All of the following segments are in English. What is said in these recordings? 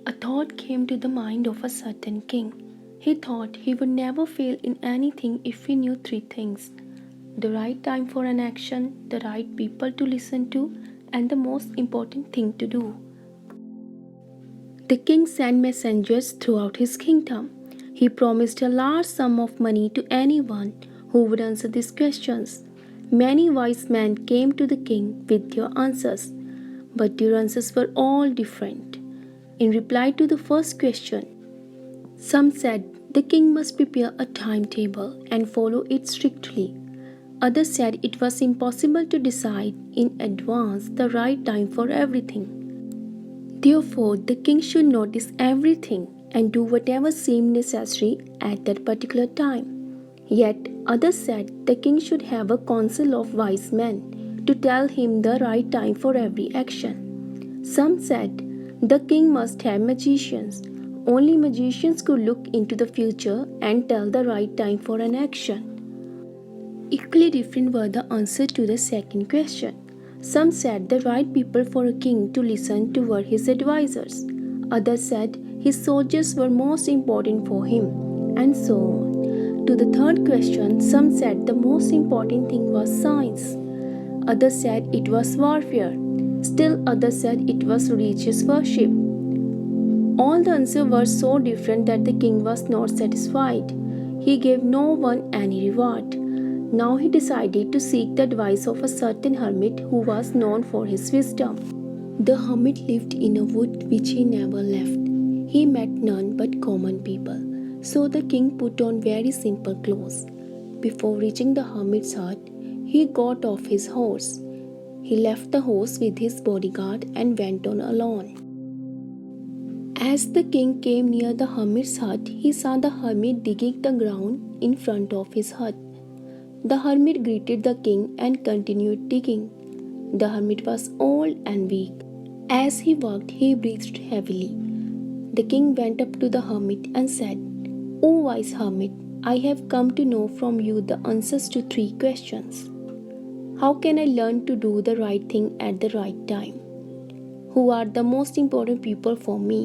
A thought came to the mind of a certain king. He thought he would never fail in anything if he knew three things: the right time for an action, the right people to listen to, and the most important thing to do. The king sent messengers throughout his kingdom. He promised a large sum of money to anyone who would answer these questions. Many wise men came to the king with their answers, but their answers were all different. In reply to the first question, some said the king must prepare a timetable and follow it strictly. Others said it was impossible to decide in advance the right time for everything. Therefore, the king should notice everything and do whatever seemed necessary at that particular time. Yet, others said the king should have a council of wise men to tell him the right time for every action. Some said the king must have magicians. Only magicians could look into the future and tell the right time for an action. Equally different were the answers to the second question. Some said the right people for a king to listen to were his advisors. Others said his soldiers were most important for him, and so on. To the third question, some said the most important thing was science. Others said it was warfare. Still others said it was religious worship. All the answers were so different that the king was not satisfied. He gave no one any reward. Now he decided to seek the advice of a certain hermit who was known for his wisdom. The hermit lived in a wood which he never left. He met none but common people, so the king put on very simple clothes. Before reaching the hermit's hut, he got off his horse. He left the horse with his bodyguard and went on alone. As the king came near the hermit's hut, he saw the hermit digging the ground in front of his hut. The hermit greeted the king and continued digging. The hermit was old and weak. As he worked, he breathed heavily. The king went up to the hermit and said, "O wise hermit, I have come to know from you the answers to three questions. How can I learn to do the right thing at the right time? Who are the most important people for me?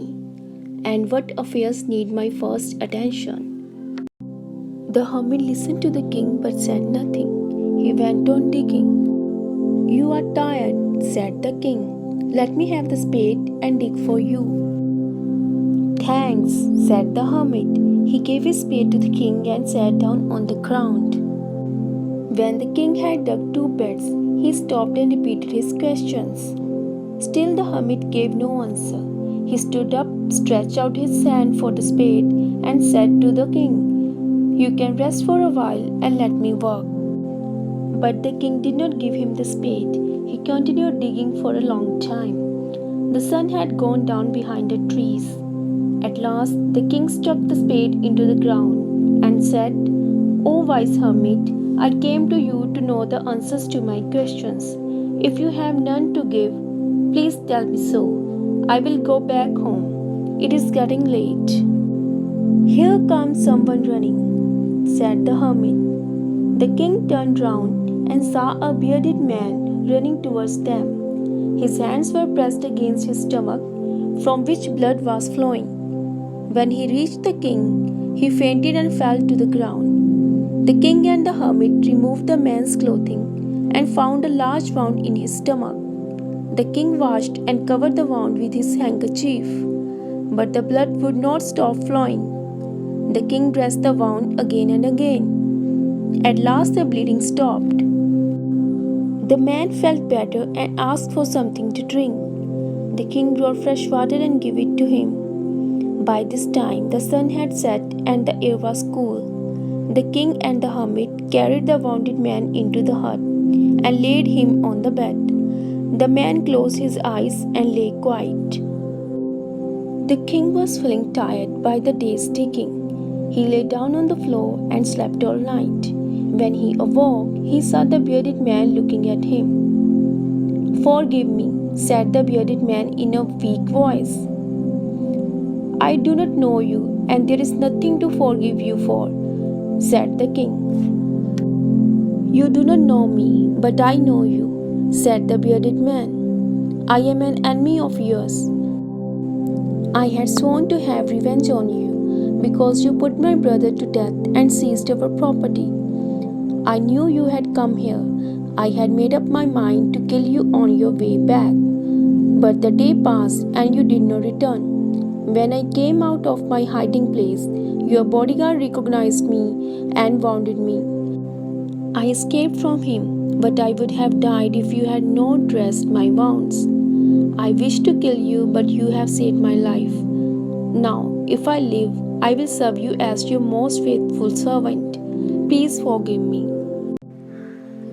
And what affairs need my first attention?" The hermit listened to the king but said nothing. He went on digging. "You are tired," said the king. "Let me have the spade and dig for you." "Thanks," said the hermit. He gave his spade to the king and sat down on the ground. When the king had dug two pits, he stopped and repeated his questions. Still the hermit gave no answer. He stood up, stretched out his hand for the spade, and said to the king, "You can rest for a while and let me work." But the king did not give him the spade. He continued digging for a long time. The sun had gone down behind the trees. At last, the king stuck the spade into the ground and said, "O wise hermit, I came to you to know the answers to my questions. If you have none to give, please tell me so. I will go back home. It is getting late." "Here comes someone running," said the hermit. The king turned round and saw a bearded man running towards them. His hands were pressed against his stomach, from which blood was flowing. When he reached the king, he fainted and fell to the ground. The king and the hermit removed the man's clothing and found a large wound in his stomach. The king washed and covered the wound with his handkerchief, but the blood would not stop flowing. The king dressed the wound again and again. At last the bleeding stopped. The man felt better and asked for something to drink. The king brought fresh water and gave it to him. By this time the sun had set and the air was cool. The king and the hermit carried the wounded man into the hut and laid him on the bed. The man closed his eyes and lay quiet. The king was feeling tired by the day's digging. He lay down on the floor and slept all night. When he awoke, he saw the bearded man looking at him. "Forgive me," said the bearded man in a weak voice. "I do not know you, and there is nothing to forgive you for," said the king. "You do not know me, but I know you," said the bearded man. "I am an enemy of yours. I had sworn to have revenge on you because you put my brother to death and seized our property. I knew you had come here. I had made up my mind to kill you on your way back. But the day passed and you did not return. When I came out of my hiding place, your bodyguard recognized me and wounded me. I escaped from him, but I would have died if you had not dressed my wounds. I wished to kill you, but you have saved my life. Now, if I live, I will serve you as your most faithful servant. Please forgive me.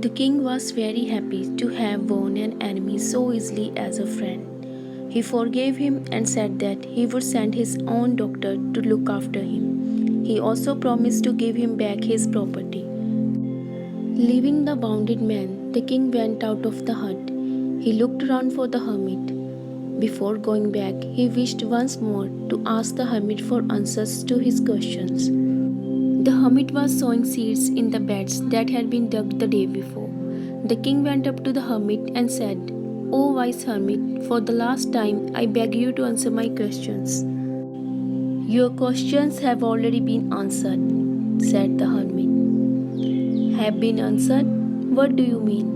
The king was very happy to have won an enemy so easily as a friend. He forgave him and said that he would send his own doctor to look after him. He also promised to give him back his property. Leaving the wounded man, the king went out of the hut. He looked around for the hermit. Before going back, he wished once more to ask the hermit for answers to his questions. The hermit was sowing seeds in the beds that had been dug the day before. The king went up to the hermit and said, "O wise hermit, for the last time I beg you to answer my questions." "Your questions have already been answered," said the hermit. "Have been answered? What do you mean?"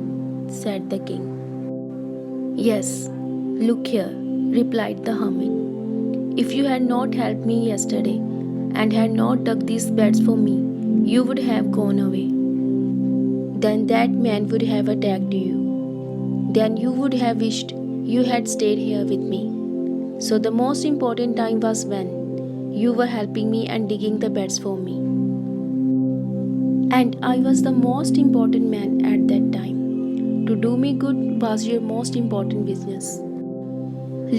said the king. "Yes, look here," replied the hermit. "If you had not helped me yesterday and had not dug these beds for me, you would have gone away. Then that man would have attacked you. Then you would have wished you had stayed here with me. So the most important time was when you were helping me and digging the beds for me. And I was the most important man at that time. To do me good was your most important business.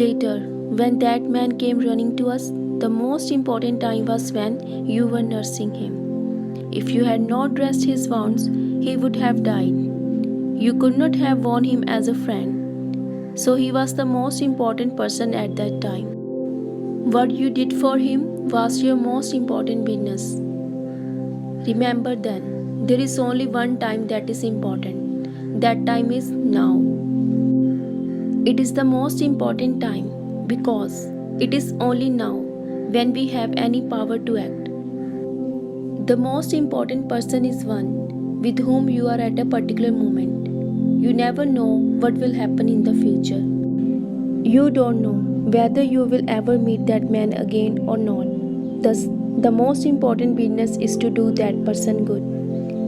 Later, when that man came running to us, the most important time was when you were nursing him. If you had not dressed his wounds, he would have died. You could not have won him as a friend. So he was the most important person at that time. What you did for him was your most important business. Remember then, there is only one time that is important. That time is now. It is the most important time because it is only now when we have any power to act. The most important person is one with whom you are at a particular moment. You never know what will happen in the future. You don't know whether you will ever meet that man again or not. Thus, the most important business is to do that person good.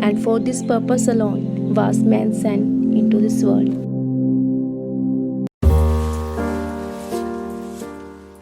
And for this purpose alone was man sent into this world.